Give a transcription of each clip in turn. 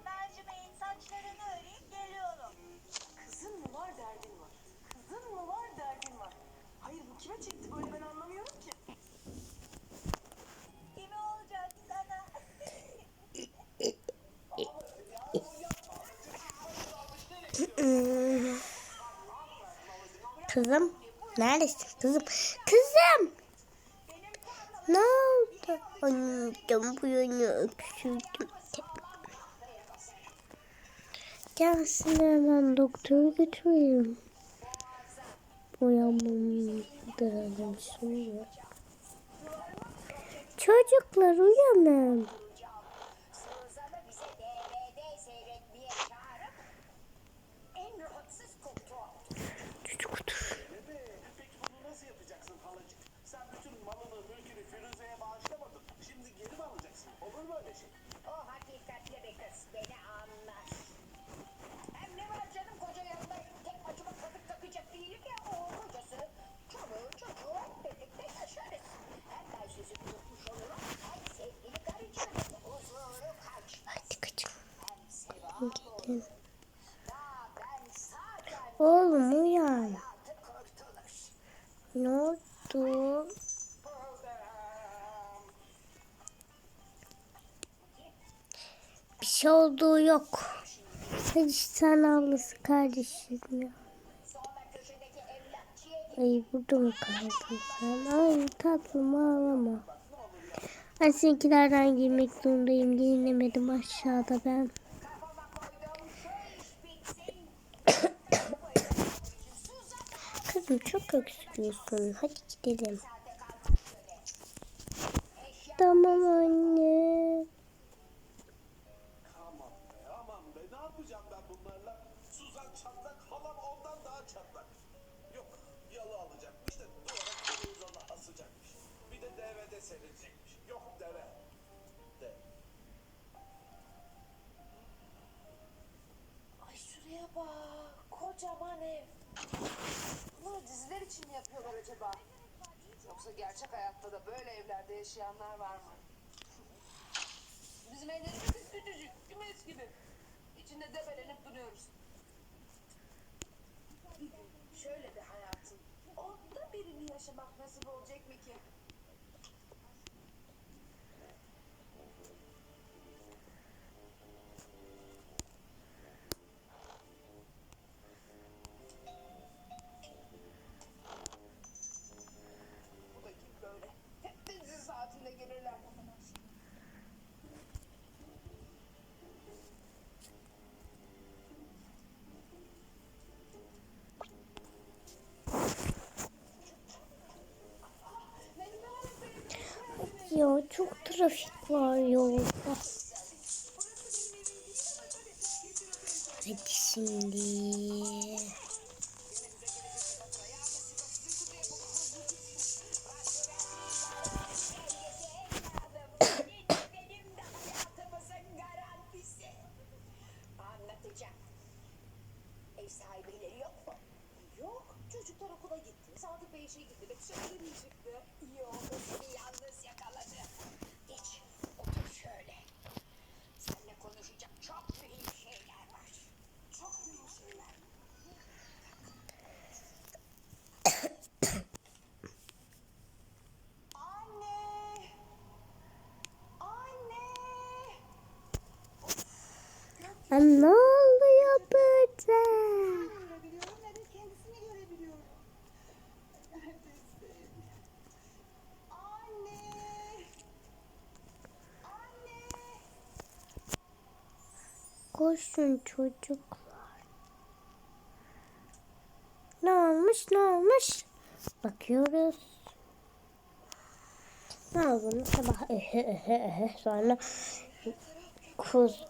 Mercimeğin saçlarını öreyim geliyorum. Kızın mı var derdin var. Kızın mı var derdin var. Hayır bu kime çekti böyle ben anlamıyorum ki. Kimi olacak sana? Kızım, neredesin kızım? Kızım! Ne oldu? Anneciğim bu yana öksürdüm. Gelsin hemen doktora götüreyim. Uyanmam sonra. Çocuklar uyanın. Suzan'ı bize DVD seyretmeye çağırıp en rahatsız koltuğa otur. Çocuk otur. Peki bunu nasıl yapacaksın halacık? Sen bütün malını, mülkünü Firuze'ye bağışlamadın. Şimdi geri mi alacaksın? Olur mu öyle şey? O hakikatli bir kız beni anlar. Hem ne var canım koca yanında tek başıma kazık takacak değilim ya. O kocası, çoluğu, çocuğu hep birlikte yaşarız. Hem ben sizi tutmuş olurum hem sevgili karıcığım huzuru kaç. Hadi kaçın. Hem sevap olur. Daha ben sağ Oğlum uyan. hayatı kurtulur. Ne oldu? Bir şey olduğu yok. Hadi sen ağlasın kardeşim ya. Sonra köşedeki emlakçıya git. Ay burada mı kaldın sen? Ay tatlım ağlama. Ben seninkilerden girmek zorundayım. Giyinemedim aşağıda ben. Kafama koydum şu iş bitsin. Kızım çok öksürüyorsun. Hadi gidelim. Tamam anne. Aman be ne yapacağım ben bunlarla? Suzan çatlak, halam ondan daha çatlak. Yok, yalı alacakmış da duvara televizyonla asacakmış. Bir de DVD seyredecekmiş. Yok deve. De. Ay şuraya bak. Kocaman ev. Bunu diziler için mi yapıyorlar acaba? Yoksa gerçek hayatta da böyle evlerde yaşayanlar var mı? Bizim evlerimiz küçücük, kümes gibi. İçinde debelenip duruyoruz. Bir gün şöyle bir hayatın onda birini yaşamak nasip olacak mı ki? Bu da kim böyle? Hep dizi saatinde gelirler. Ya çok trafik var yolda. Hadi şimdi. Benim de hayatımızın garantisi. Anlatacağım. Ev sahibileri yok mu? Yok, çocuklar okula gitti. Sadık Bey işe gitti. Ve dışarı çıktı. İyi oldu seni yalnız yakaladı. Geç otur şöyle. Seninle konuşacak çok mühim şeyler var. Çok mühim şeyler. Anne! Anne! Ne oluyor burada? Görebiliyorum ne de kendisini görebiliyorum. Neredesin? Anne! Anne! Koşun çocuklar. Ne olmuş ne olmuş? Bakıyoruz. Ne oldu sabah sonra kuz.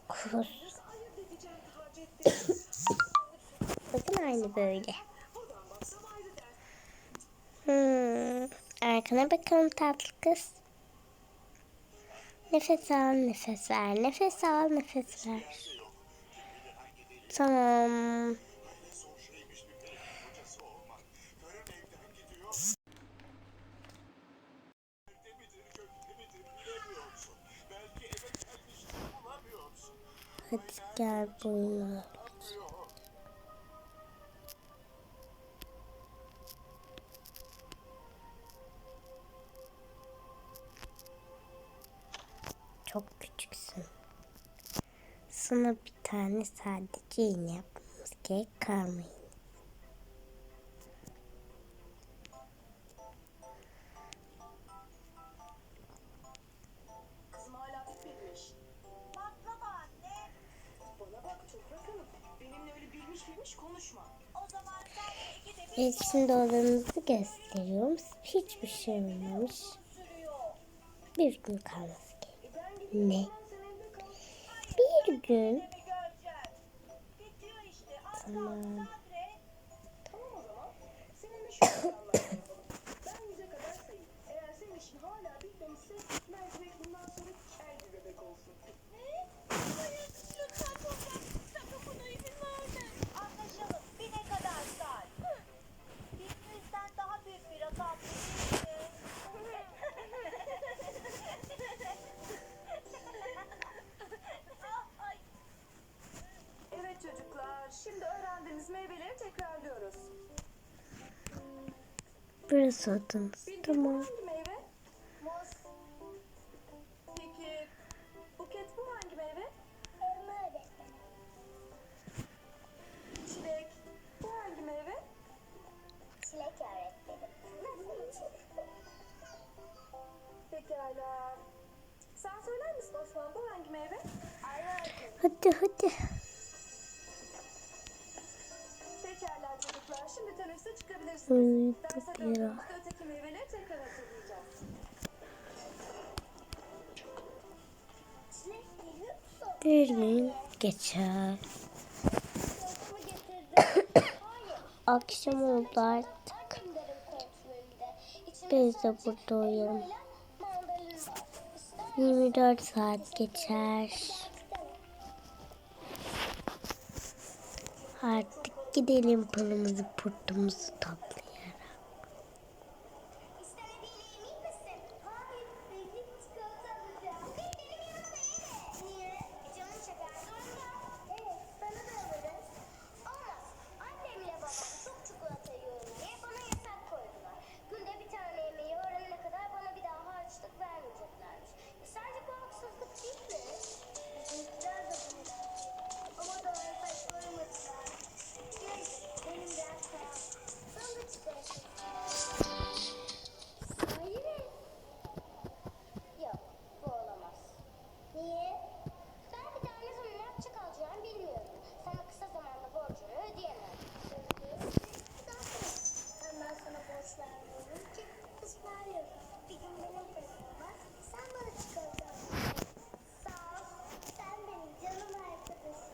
Ayırt edeceğim Taceddin. Bakın aynı böyle. Buradan baksam ayrı der. Arkana bakalım tatlı kız. Nefes al, nefes ver. Nefes al, nefes ver. Tamam. Gel buraya. Çok küçüksün. Sana bir tane sadece iğne yapmamız gerek kalmayın. Kızım hala bitmemiş. Baklava anne. Bana bak Toprak Hanım. Benimle öyle bilmiş konuşma. O zaman sen iki de Evet, şimdi odanızı gösteriyorum. Hiçbir şey olmamış. Bir gün kalması gerek. Ne? Bir gün. Tamam. Tamam o zaman. Seninle şöyle anlaşma yapalım. Ben 100'e kadar sayayım. Eğer senin işin hala bitmemişse mercimek bundan sonra kel bir bebek olsun. Ne? Hayır, lütfen Toprak. Sakın buna izin verme. Anlaşalım. 1000'e kadar say. 1100'den daha büyük bir rakam değil mi? Evet çocuklar, şimdi öğrendiğimiz meyveleri tekrarlıyoruz. Burası odanız. Bilge, bu Tamam. hangi meyve? Muz. Peki, Buket bu hangi meyve? Elma öğretmenim. Çilek. Bu hangi meyve? Çilek öğretmenim. Pekala. Sen söyler misin Osman, bu hangi meyve? Ayva öğretmenim. Hadi. Pekala çocuklar, şimdi teneffüse çıkabilirsiniz. Uyuduk Derse ya. döndüğümüzde öteki meyveleri tekrar hatırlayacağız. Çilek geliyor musun? Bir gün geçer. Çikolata mı getirdin? Hayır. Akşam oldu artık. Annemlerin kontrolünde. İçinde Biz de sadece burada uyuyalım. elmayla mandalina var. İster 24 saat geçer. Artık gidelim pılımızı pırtımızı toplayarak. İstemediğine emin misin? Hayır. Belki çikolata alacağım. Benim yanımda yeme. Niye? Canım çeker zorunda. Evet. Bana da alırız. Olmaz. Annemle babam çok çikolata yiyorum diye bana yasak koydular. Günde bir tane yemeği öğrenene kadar bana bir daha harçlık vermeyeceklermiş. Sence bu haksızlık değil mi? Bizimkiler de bunu ama daha yasak koymadılar. Benim biraz param. Sana çıkarsın. Sahi mi? Yok, bu olamaz. Niye? Ben bir daha ne zaman harçlık alacağımı bilmiyorum. Sana kısa zamanda borcunu ödeyemem. Ben sana borç vermiyorum ki ısmarlıyorum. Bir gün benim param var, sen bana çıkaracaksın. Sağ ol, sen benim canım arkadaşım.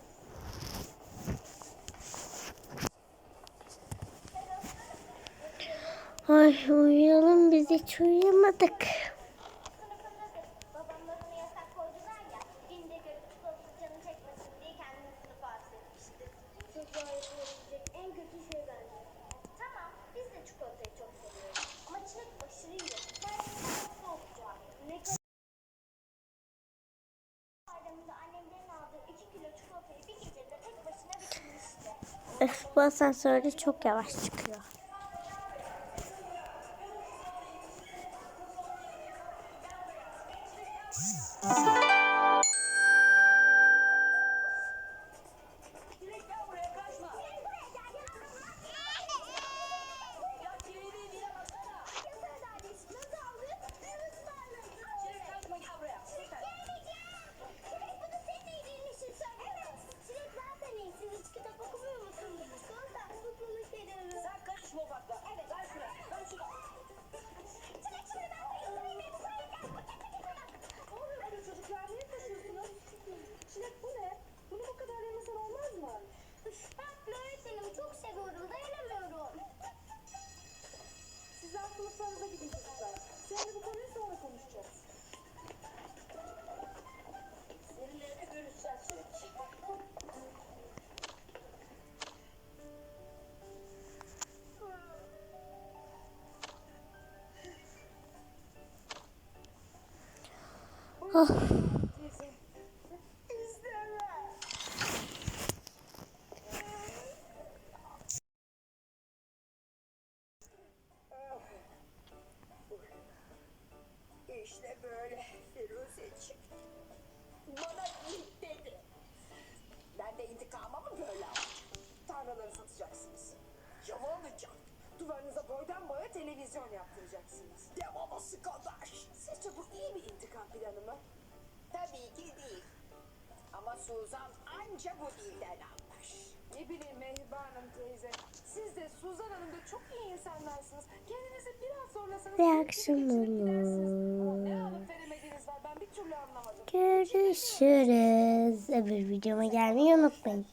Ay uyuyalım, biz hiç uyuyamadık. Sınıfındasın. Babamlar ona yasak koydular ya. Günde görüp çikolata canı çekmesin diye kendini sınıfa hapsetmişti. Çocuğa yapılabilecek en kötü şey bence. Tamam, biz de çikolatayı çok seviyoruz. Ama çilek aşırı iyi. Nerede nasıl olacak? Ne kadar... Bayramında annemlerin aldığı 2 kilo çikolatayı bir gecede tek başına bitirmişti. Öf, bu asansörde çok yavaş çıkıyor. Çilek gel buraya, kaçma. Ya çileği değil, yine baksana. Çilek kaçma, gel buraya. Çilek kaçma. Sen karışma ufakla. Evet, ver şuraya. Ver şunu. Ne oluyor burada çocuklar? Niye kaçıyorsunuz? Çilek bu ne? Bunu bu kadar yemesen olmaz mı? Ben öğretmenimi çok seviyorum, dayanamıyorum. Sizler sınıflarınıza gidin çocuklar. Seninle bu konuyu sonra konuşacağız. Seninle de görüşeceğiz Çilek. Oh, İstemem. televizyon yaptıracaksınız. Devaması kardeş. Sizce bu iyi bir intikam planı mı? Tabii ki değil. Ama Suzan anca bu dilden anlar. Ne bileyim Mehriban Hanım teyze. Siz de Suzan Hanım da çok iyi insanlarsınız. Kendinizi biraz zorlasanız... Reaksiyon geçirip gidersiniz. Ama ne olur. alıp veremediğiniz var ben bir türlü anlamadım. Görüşürüz. Öbür videoma gelmeyi unutmayın.